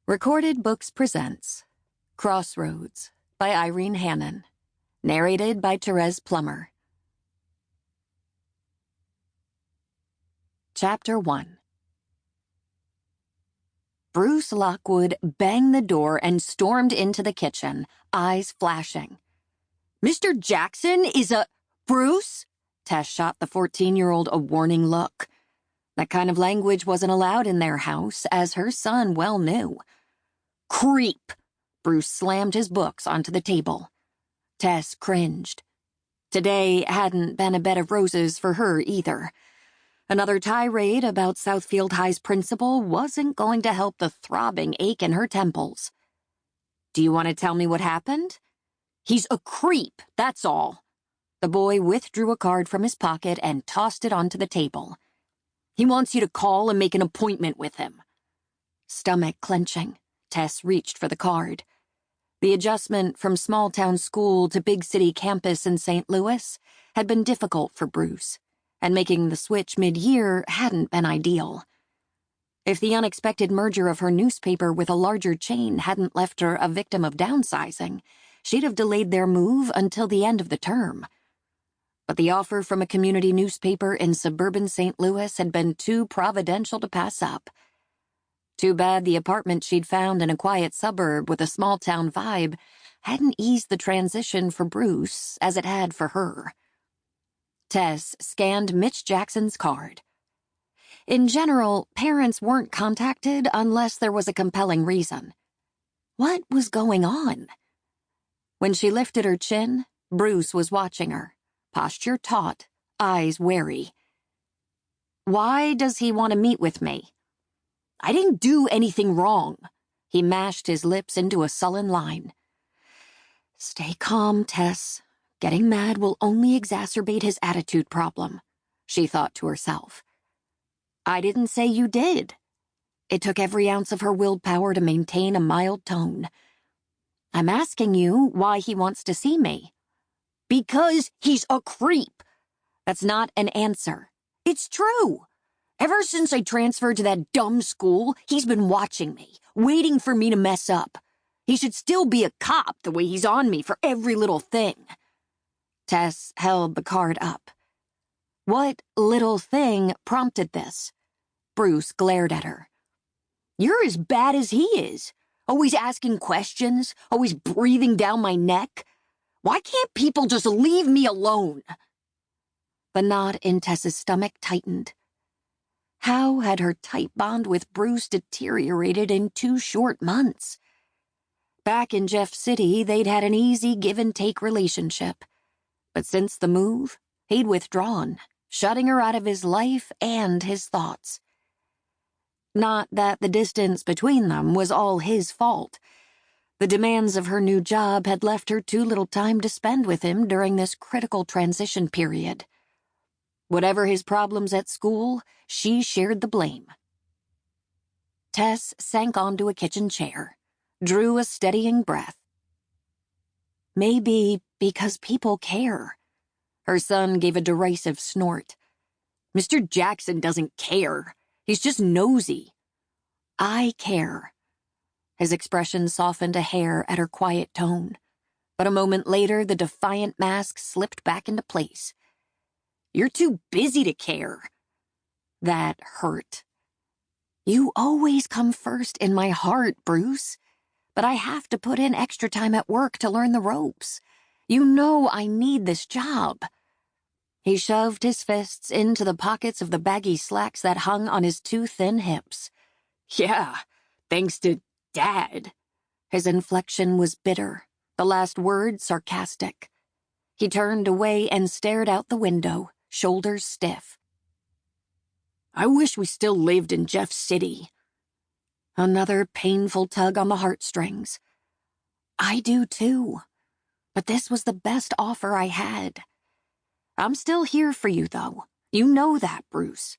Recorded Books presents Crossroads by Irene Hannon. Narrated by Thérèse Plummer. Chapter 1. Bruce Lockwood banged the door and stormed into the kitchen, eyes flashing. "Mr. Jackson is a— Bruce?" Tess shot the 14-year-old a warning look. That kind of language wasn't allowed in their house, as her son well knew. "Creep!" Bruce slammed his books onto the table. Tess cringed. Today hadn't been a bed of roses for her either. Another tirade about Southfield High's principal wasn't going to help the throbbing ache in her temples. "Do you want to tell me what happened?" "He's a creep, that's all." The boy withdrew a card from his pocket and tossed it onto the table. "He wants you to call and make an appointment with him." Stomach clenching, Tess reached for the card. The adjustment from small-town school to big-city campus in St. Louis had been difficult for Bruce, and making the switch mid-year hadn't been ideal. If the unexpected merger of her newspaper with a larger chain hadn't left her a victim of downsizing, she'd have delayed their move until the end of the term. But the offer from a community newspaper in suburban St. Louis had been too providential to pass up. Too bad the apartment she'd found in a quiet suburb with a small-town vibe hadn't eased the transition for Bruce as it had for her. Tess scanned Mitch Jackson's card. In general, parents weren't contacted unless there was a compelling reason. What was going on? When she lifted her chin, Bruce was watching her, posture taut, eyes wary. "Why does he want to meet with me?" "I didn't do anything wrong." He mashed his lips into a sullen line. Stay calm, Tess. Getting mad will only exacerbate his attitude problem, she thought to herself. "I didn't say you did." It took every ounce of her willpower to maintain a mild tone. "I'm asking you why he wants to see me." "Because he's a creep." That's not an answer. It's true. Ever since I transferred to that dumb school, he's been watching me, waiting for me to mess up. He should still be a cop the way he's on me for every little thing. Tess held the card up. What little thing prompted this? Bruce glared at her. "You're as bad as he is. Always asking questions, always breathing down my neck. Why can't people just leave me alone?" The knot in Tess's stomach tightened. How had her tight bond with Bruce deteriorated in 2 short months? Back in Jeff City, they'd had an easy give-and-take relationship. But since the move, he'd withdrawn, shutting her out of his life and his thoughts. Not that the distance between them was all his fault. The demands of her new job had left her too little time to spend with him during this critical transition period. Whatever his problems at school, she shared the blame. Tess sank onto a kitchen chair, drew a steadying breath. Maybe because people care. Her son gave a derisive snort. "Mr. Jackson doesn't care. He's just nosy." "I care." His expression softened a hair at her quiet tone, but a moment later the defiant mask slipped back into place. "You're too busy to care." That hurt. "You always come first in my heart, Bruce. But I have to put in extra time at work to learn the ropes. You know I need this job." He shoved his fists into the pockets of the baggy slacks that hung on his too thin hips. "Yeah, thanks to Dad." His inflection was bitter, the last word sarcastic. He turned away and stared out the window, shoulders stiff. "I wish we still lived in Jeff City." Another painful tug on the heartstrings. "I do too. But this was the best offer I had. I'm still here for you, though. You know that, Bruce.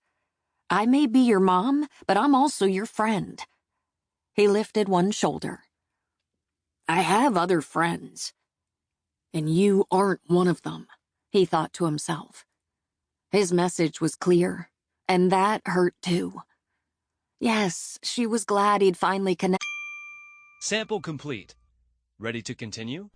I may be your mom, but I'm also your friend." He lifted one shoulder. "I have other friends. And you aren't one of them," he thought to himself. His message was clear, and that hurt too. Yes, she was glad he'd finally connected. Sample complete. Ready to continue?